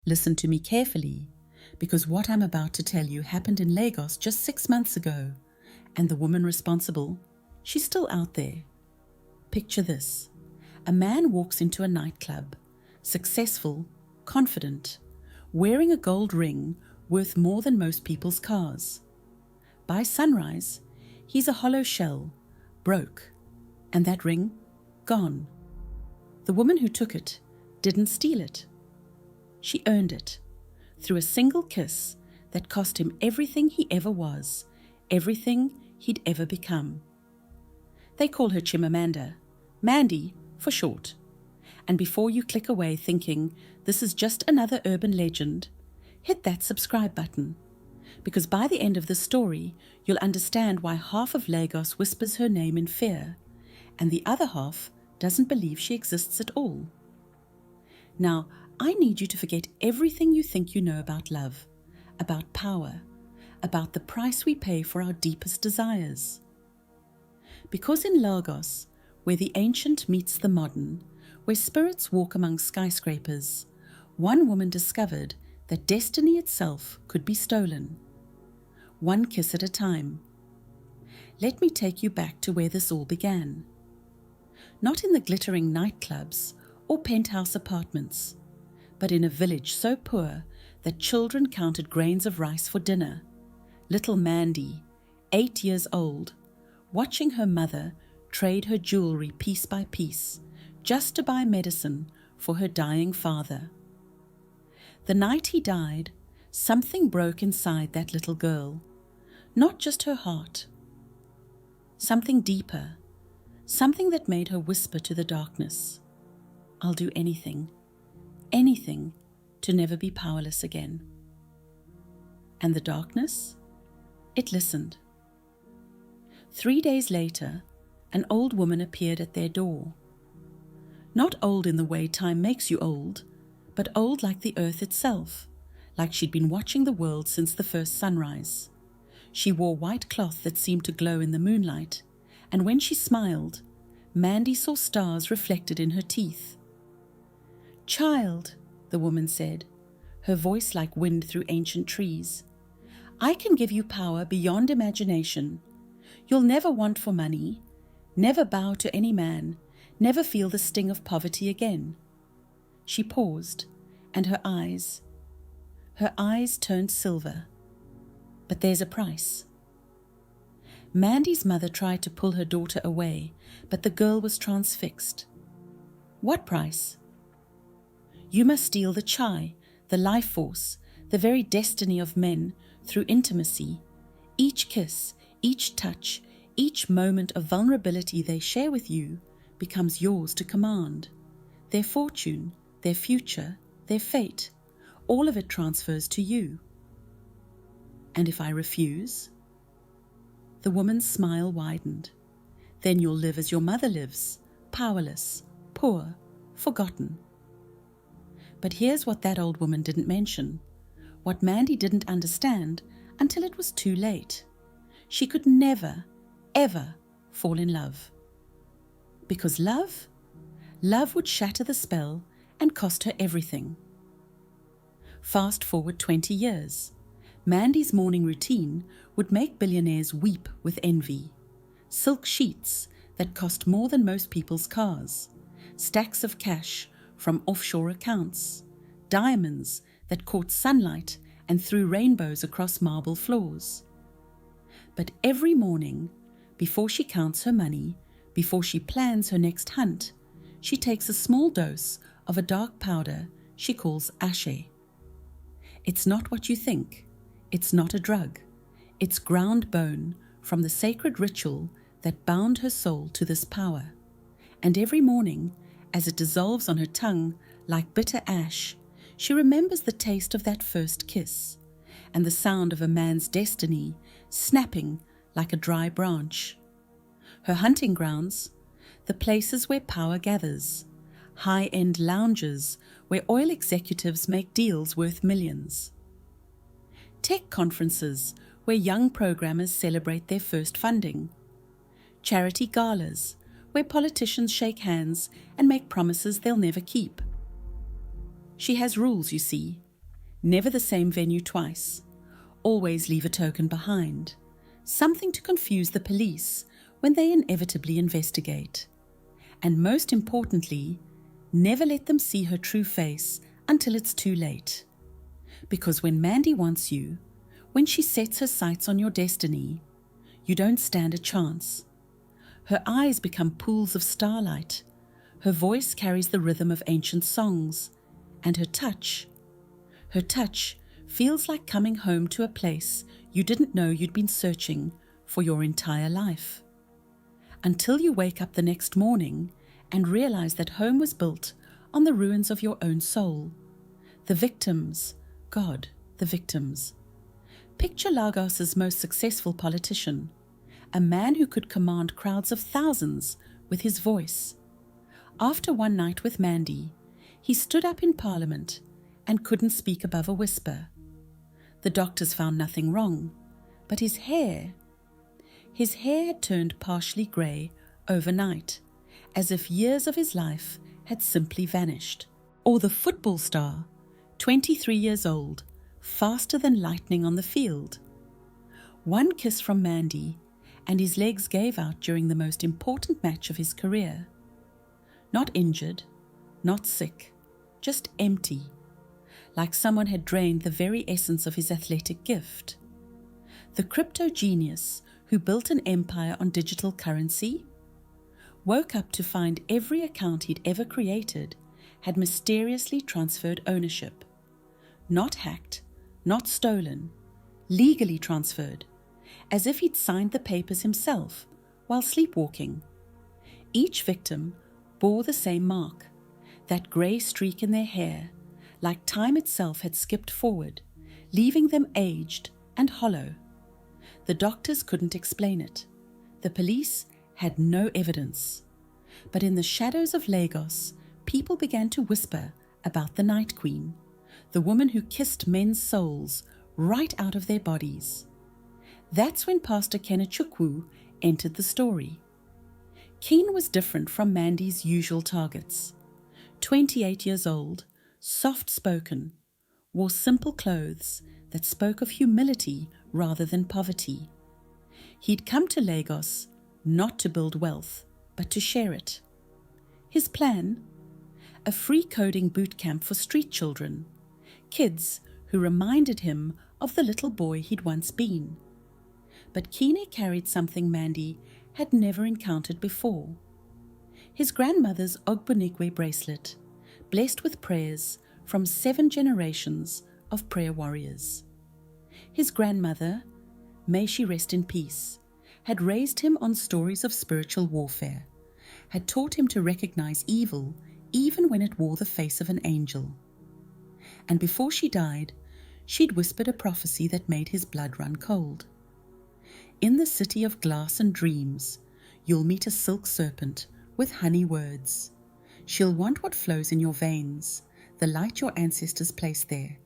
Listen to me carefully, because what I'm about to tell you happened in Lagos just 6 months ago, and the woman responsible, she's still out there. Picture this. A man walks into a nightclub, successful, confident, wearing a gold ring worth more than most people's cars. By sunrise, he's a hollow shell, broke, and that ring, gone. The woman who took it didn't steal it. She earned it through a single kiss that cost him everything he ever was, everything he'd ever become. They call her Chimamanda, Mandy for short. And before you click away thinking this is just another urban legend, hit that subscribe button, because by the end of the story, you'll understand why half of Lagos whispers her name in fear, and the other half doesn't believe she exists at all. Now, I need you to forget everything you think you know about love, about power, about the price we pay for our deepest desires. Because in Lagos, where the ancient meets the modern, where spirits walk among skyscrapers, one woman discovered that destiny itself could be stolen. One kiss at a time. Let me take you back to where this all began. Not in the glittering nightclubs or penthouse apartments, but in a village so poor that children counted grains of rice for dinner. Little Mandy, 8 years old, watching her mother trade her jewelry piece by piece just to buy medicine for her dying father. The night he died, something broke inside that little girl, not just her heart. Something deeper, something that made her whisper to the darkness, "I'll do anything to never be powerless again." And the darkness? It listened. 3 days later, an old woman appeared at their door. Not old in the way time makes you old, but old like the earth itself, like she'd been watching the world since the first sunrise. She wore white cloth that seemed to glow in the moonlight, and when she smiled, Mandy saw stars reflected in her teeth. "Child," the woman said, her voice like wind through ancient trees, "I can give you power beyond imagination. You'll never want for money, never bow to any man, never feel the sting of poverty again." She paused, and her eyes turned silver. But there's a price. Mandy's mother tried to pull her daughter away, but the girl was transfixed. "What price?" "You must steal the chai, the life force, the very destiny of men through intimacy. Each kiss, each touch, each moment of vulnerability they share with you becomes yours to command. Their fortune, their future, their fate, all of it transfers to you." "And if I refuse?" The woman's smile widened. "Then you'll live as your mother lives, powerless, poor, forgotten." But here's what that old woman didn't mention, what Mandy didn't understand until it was too late. She could never, ever fall in love. Because love would shatter the spell and cost her everything. Fast forward 20 years. Mandy's morning routine would make billionaires weep with envy. Silk sheets that cost more than most people's cars, stacks of cash from offshore accounts, diamonds that caught sunlight and threw rainbows across marble floors. But every morning, before she counts her money, before she plans her next hunt, she takes a small dose of a dark powder she calls ashe. It's not what you think. It's not a drug. It's ground bone from the sacred ritual that bound her soul to this power. And every morning, as it dissolves on her tongue like bitter ash, she remembers the taste of that first kiss and the sound of a man's destiny snapping like a dry branch. Her hunting grounds, the places where power gathers, high-end lounges where oil executives make deals worth millions. Tech conferences where young programmers celebrate their first funding. Charity galas where politicians shake hands and make promises they'll never keep. She has rules, you see, Never the same venue twice. Always leave a token behind. Something to confuse the police when they inevitably investigate. And most importantly, never let them see her true face until it's too late. Because when Mandy wants you, when she sets her sights on your destiny, you don't stand a chance. Her eyes become pools of starlight. Her voice carries the rhythm of ancient songs, and her touch feels like coming home to a place you didn't know you'd been searching for your entire life. Until you wake up the next morning and realize that home was built on the ruins of your own soul. The victims, God, the victims. Picture Lagos's most successful politician, a man who could command crowds of thousands with his voice. After one night with Mandy, he stood up in Parliament and couldn't speak above a whisper. The doctors found nothing wrong, but his hair had turned partially grey overnight, as if years of his life had simply vanished. Or the football star, 23 years old, faster than lightning on the field. One kiss from Mandy, and his legs gave out during the most important match of his career. Not injured, not sick, just empty, like someone had drained the very essence of his athletic gift. The crypto genius who built an empire on digital currency woke up to find every account he'd ever created had mysteriously transferred ownership. Not hacked, not stolen, legally transferred, as if he'd signed the papers himself while sleepwalking. Each victim bore the same mark, that grey streak in their hair, like time itself had skipped forward, leaving them aged and hollow. The doctors couldn't explain it. The police had no evidence. But in the shadows of Lagos, people began to whisper about the Night Queen, the woman who kissed men's souls right out of their bodies. That's when Pastor Kenechukwu entered the story. Keen was different from Mandy's usual targets. 28 years old, soft-spoken, wore simple clothes that spoke of humility rather than poverty. He'd come to Lagos not to build wealth, but to share it. His plan? A free coding boot camp for street children, kids who reminded him of the little boy he'd once been. But Kine carried something Mandy had never encountered before. His grandmother's Ogbonikwe bracelet, blessed with prayers from 7 generations of prayer warriors. His grandmother, may she rest in peace, had raised him on stories of spiritual warfare, had taught him to recognize evil even when it wore the face of an angel. And before she died, she'd whispered a prophecy that made his blood run cold. In the city of glass and dreams, you'll meet a silk serpent with honey words. She'll want what flows in your veins, the light your ancestors placed there.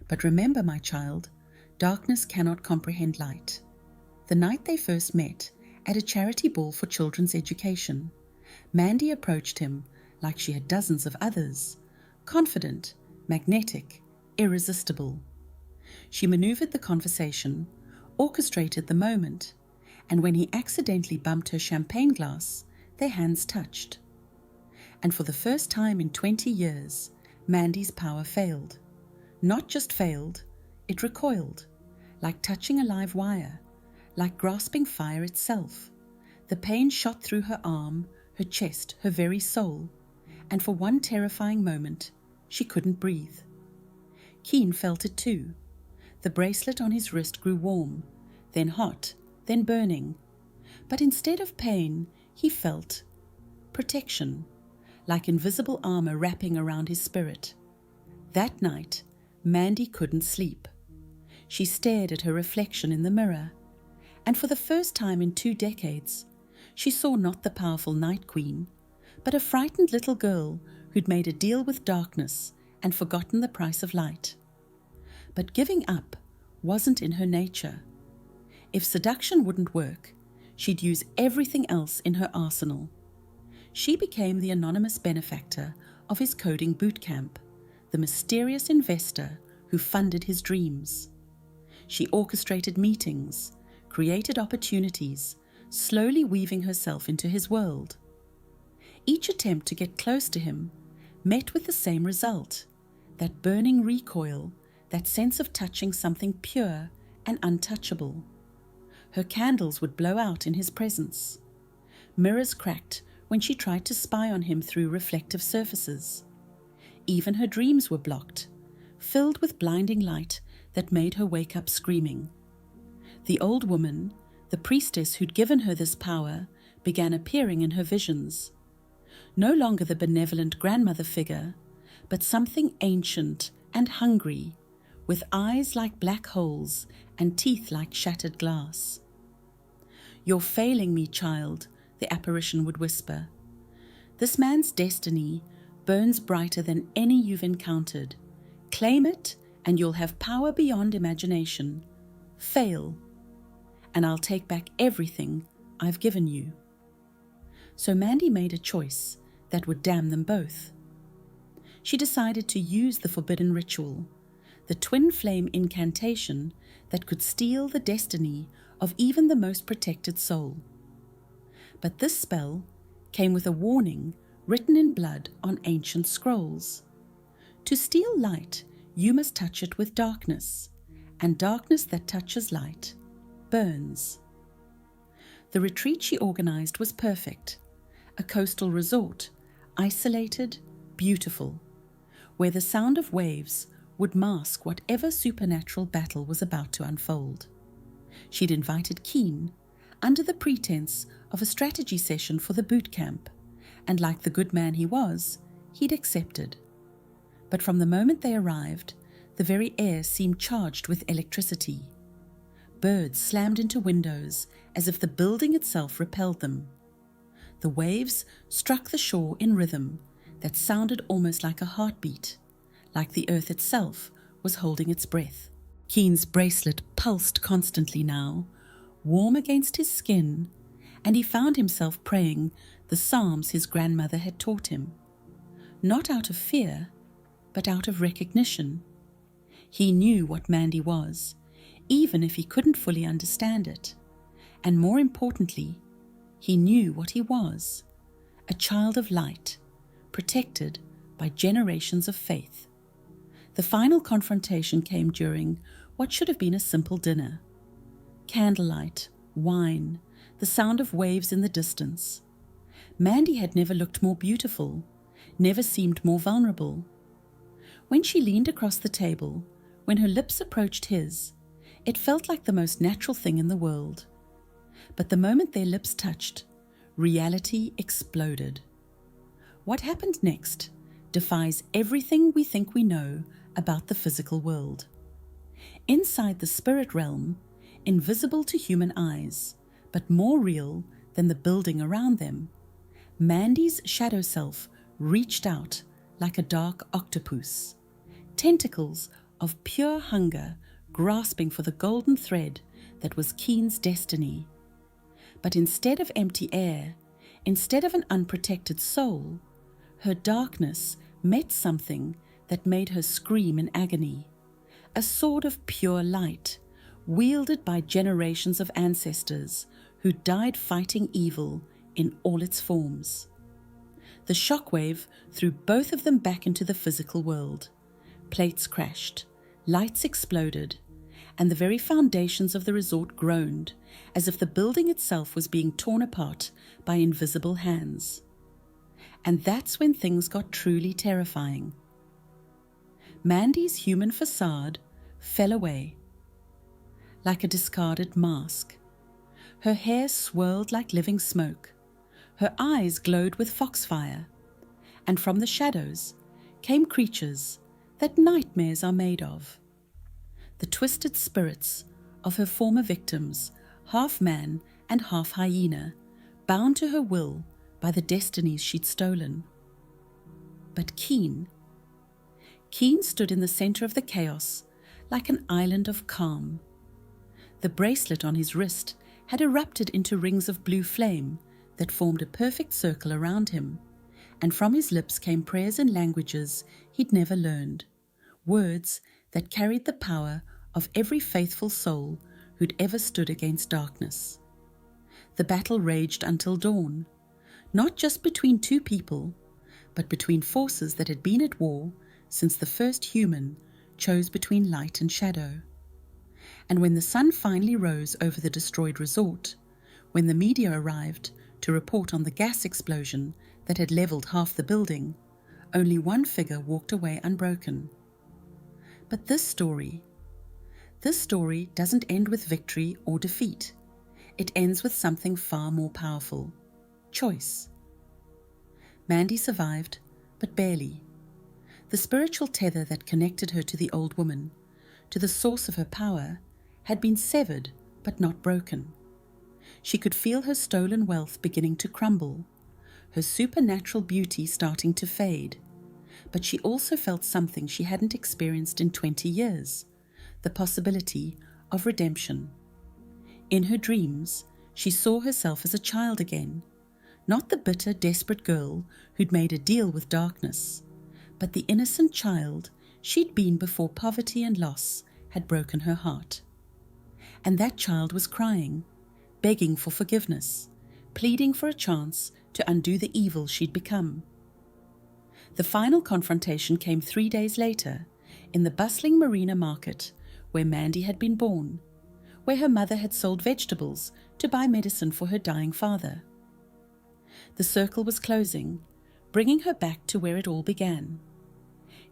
But remember, my child, darkness cannot comprehend light. The night they first met, at a charity ball for children's education, Mandy approached him like she had dozens of others, confident, magnetic, irresistible. She maneuvered the conversation, orchestrated the moment, and when he accidentally bumped her champagne glass, their hands touched. And for the first time in 20 years, Mandy's power failed. Not just failed, it recoiled, like touching a live wire, like grasping fire itself. The pain shot through her arm, her chest, her very soul, and for one terrifying moment, she couldn't breathe. Keen felt it too. The bracelet on his wrist grew warm, then hot, then burning. But instead of pain, he felt protection, like invisible armor wrapping around his spirit. That night, Mandy couldn't sleep. She stared at her reflection in the mirror, and for the first time in 2 decades, she saw not the powerful Night Queen, but a frightened little girl who'd made a deal with darkness and forgotten the price of light. But giving up wasn't in her nature. If seduction wouldn't work, she'd use everything else in her arsenal. She became the anonymous benefactor of his coding boot camp, the mysterious investor who funded his dreams. She orchestrated meetings, created opportunities, slowly weaving herself into his world. Each attempt to get close to him met with the same result, that burning recoil, that sense of touching something pure and untouchable. Her candles would blow out in his presence. Mirrors cracked when she tried to spy on him through reflective surfaces. Even her dreams were blocked, filled with blinding light that made her wake up screaming. The old woman, the priestess who'd given her this power, began appearing in her visions. No longer the benevolent grandmother figure, but something ancient and hungry, with eyes like black holes and teeth like shattered glass. "You're failing me, child," the apparition would whisper. "This man's destiny burns brighter than any you've encountered. Claim it, and you'll have power beyond imagination. Fail, and I'll take back everything I've given you." So Mandy made a choice that would damn them both. She decided to use the forbidden ritual, the twin flame incantation that could steal the destiny of even the most protected soul. But this spell came with a warning written in blood on ancient scrolls. To steal light, you must touch it with darkness, and darkness that touches light burns. The retreat she organized was perfect, a coastal resort, isolated, beautiful, where the sound of waves would mask whatever supernatural battle was about to unfold. She'd invited Keen under the pretense of a strategy session for the boot camp, and like the good man he was, he'd accepted. But from the moment they arrived, the very air seemed charged with electricity. Birds slammed into windows as if the building itself repelled them. The waves struck the shore in rhythm that sounded almost like a heartbeat, like the earth itself was holding its breath. Keen's bracelet pulsed constantly now, warm against his skin, and he found himself praying the psalms his grandmother had taught him, not out of fear, but out of recognition. He knew what Mandy was, even if he couldn't fully understand it, and more importantly, he knew what he was, a child of light, protected by generations of faith. The final confrontation came during what should have been a simple dinner. Candlelight, wine, the sound of waves in the distance. Mandy had never looked more beautiful, never seemed more vulnerable. When she leaned across the table, when her lips approached his, it felt like the most natural thing in the world. But the moment their lips touched, reality exploded. What happened next defies everything we think we know about the physical world. Inside the spirit realm, invisible to human eyes, but more real than the building around them, Mandy's shadow self reached out like a dark octopus, tentacles of pure hunger grasping for the golden thread that was Keen's destiny. But instead of empty air, instead of an unprotected soul, her darkness met something that made her scream in agony, a sword of pure light, wielded by generations of ancestors who died fighting evil in all its forms. The shockwave threw both of them back into the physical world. Plates crashed, lights exploded, and the very foundations of the resort groaned, as if the building itself was being torn apart by invisible hands. And that's when things got truly terrifying. Mandy's human facade fell away, like a discarded mask. Her hair swirled like living smoke. Her eyes glowed with foxfire. And from the shadows came creatures that nightmares are made of. The twisted spirits of her former victims, half man and half hyena, bound to her will by the destinies she'd stolen. But Keen stood in the center of the chaos like an island of calm. The bracelet on his wrist had erupted into rings of blue flame that formed a perfect circle around him, and from his lips came prayers in languages he'd never learned, words that carried the power of every faithful soul who'd ever stood against darkness. The battle raged until dawn, not just between two people, but between forces that had been at war since the first human chose between light and shadow. And when the sun finally rose over the destroyed resort, when the media arrived to report on the gas explosion that had leveled half the building, only one figure walked away unbroken. But this story doesn't end with victory or defeat. It ends with something far more powerful: choice. Mandy survived, but barely. The spiritual tether that connected her to the old woman, to the source of her power, had been severed but not broken. She could feel her stolen wealth beginning to crumble, her supernatural beauty starting to fade. But she also felt something she hadn't experienced in 20 years, the possibility of redemption. In her dreams, she saw herself as a child again, not the bitter, desperate girl who'd made a deal with darkness, but the innocent child she'd been before poverty and loss had broken her heart. And that child was crying, begging for forgiveness, pleading for a chance to undo the evil she'd become. The final confrontation came 3 days later, in the bustling marina market where Mandy had been born, where her mother had sold vegetables to buy medicine for her dying father. The circle was closing, bringing her back to where it all began.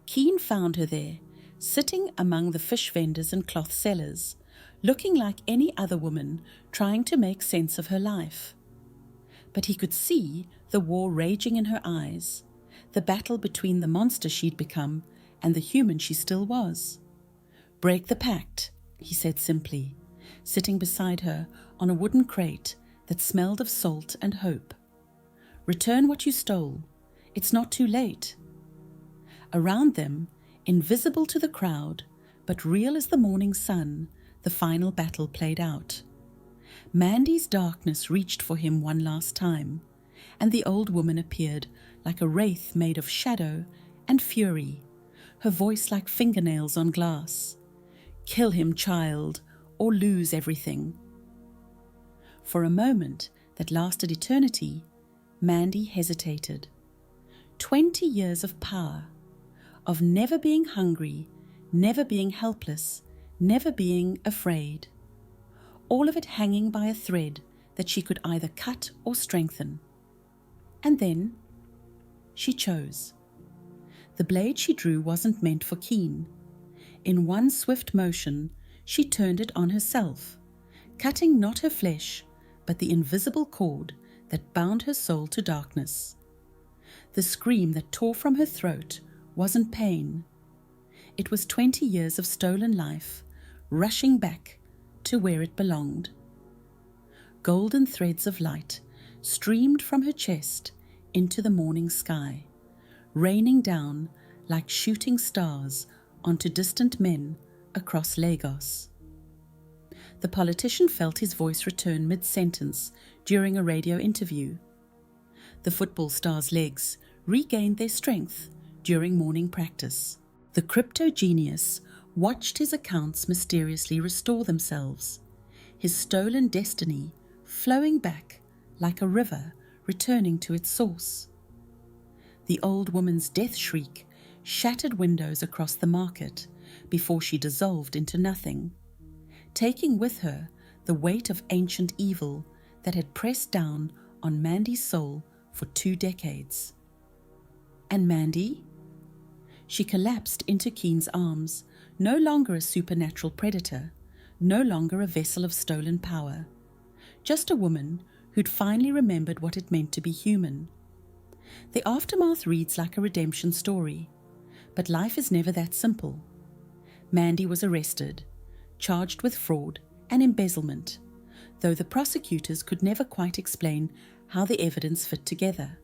Keen found her there, sitting among the fish vendors and cloth sellers, looking like any other woman trying to make sense of her life. But he could see the war raging in her eyes, the battle between the monster she'd become and the human she still was. "Break the pact," he said simply, sitting beside her on a wooden crate that smelled of salt and hope. "Return what you stole. It's not too late." Around them, invisible to the crowd, but real as the morning sun, the final battle played out. Mandy's darkness reached for him one last time, and the old woman appeared like a wraith made of shadow and fury, her voice like fingernails on glass. "Kill him, child, or lose everything." For a moment that lasted eternity, Mandy hesitated. 20 years of power, of never being hungry, never being helpless, never being afraid. All of it hanging by a thread that she could either cut or strengthen. And then she chose. The blade she drew wasn't meant for Keen. In one swift motion, she turned it on herself, cutting not her flesh, but the invisible cord that bound her soul to darkness. The scream that tore from her throat wasn't pain. It was 20 years of stolen life, rushing back to where it belonged. Golden threads of light streamed from her chest into the morning sky, raining down like shooting stars onto distant men across Lagos. The politician felt his voice return mid-sentence during a radio interview. The football star's legs regained their strength during morning practice. The crypto genius watched his accounts mysteriously restore themselves, his stolen destiny flowing back like a river returning to its source. The old woman's death shriek shattered windows across the market before she dissolved into nothing, taking with her the weight of ancient evil that had pressed down on Mandy's soul for 2 decades. And Mandy? She collapsed into Keen's arms, no longer a supernatural predator, no longer a vessel of stolen power, just a woman who'd finally remembered what it meant to be human. The aftermath reads like a redemption story, but life is never that simple. Mandy was arrested, charged with fraud and embezzlement, though the prosecutors could never quite explain how the evidence fit together.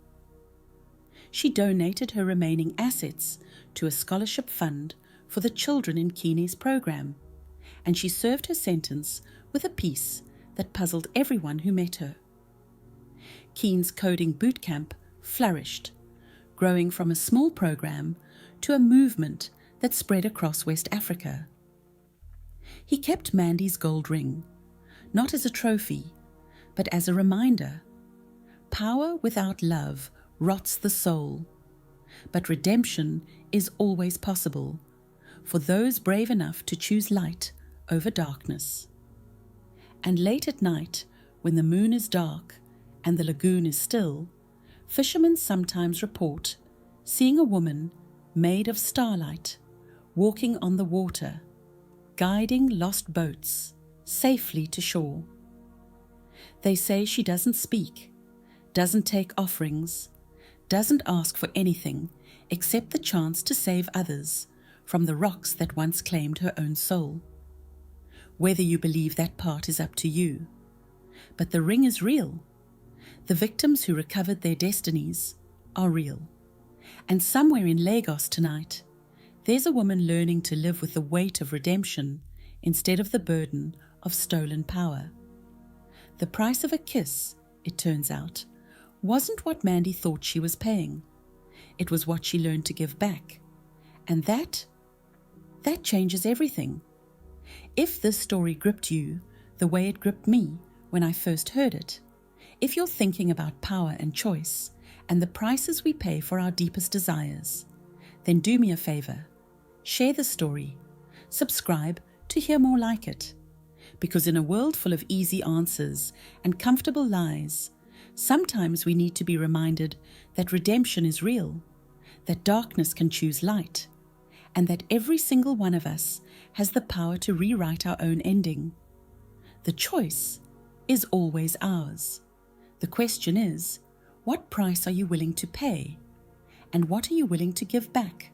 She donated her remaining assets to a scholarship fund for the children in Keene's program, and she served her sentence with a peace that puzzled everyone who met her. Keene's coding bootcamp flourished, growing from a small program to a movement that spread across West Africa. He kept Mandy's gold ring, not as a trophy, but as a reminder. Power without love rots the soul, but redemption is always possible for those brave enough to choose light over darkness. And late at night, when the moon is dark and the lagoon is still, fishermen sometimes report seeing a woman made of starlight walking on the water, guiding lost boats safely to shore. They say she doesn't speak, doesn't take offerings, doesn't ask for anything except the chance to save others from the rocks that once claimed her own soul. Whether you believe that part is up to you, but the ring is real. The victims who recovered their destinies are real. And somewhere in Lagos tonight, there's a woman learning to live with the weight of redemption instead of the burden of stolen power. The price of a kiss, it turns out, wasn't what Mandy thought she was paying. It was what she learned to give back. And that changes everything. If this story gripped you the way it gripped me when I first heard it, if you're thinking about power and choice and the prices we pay for our deepest desires, then do me a favor. Share the story. Subscribe to hear more like it. Because in a world full of easy answers and comfortable lies, sometimes we need to be reminded that redemption is real, that darkness can choose light, and that every single one of us has the power to rewrite our own ending. The choice is always ours. The question is, what price are you willing to pay? And what are you willing to give back?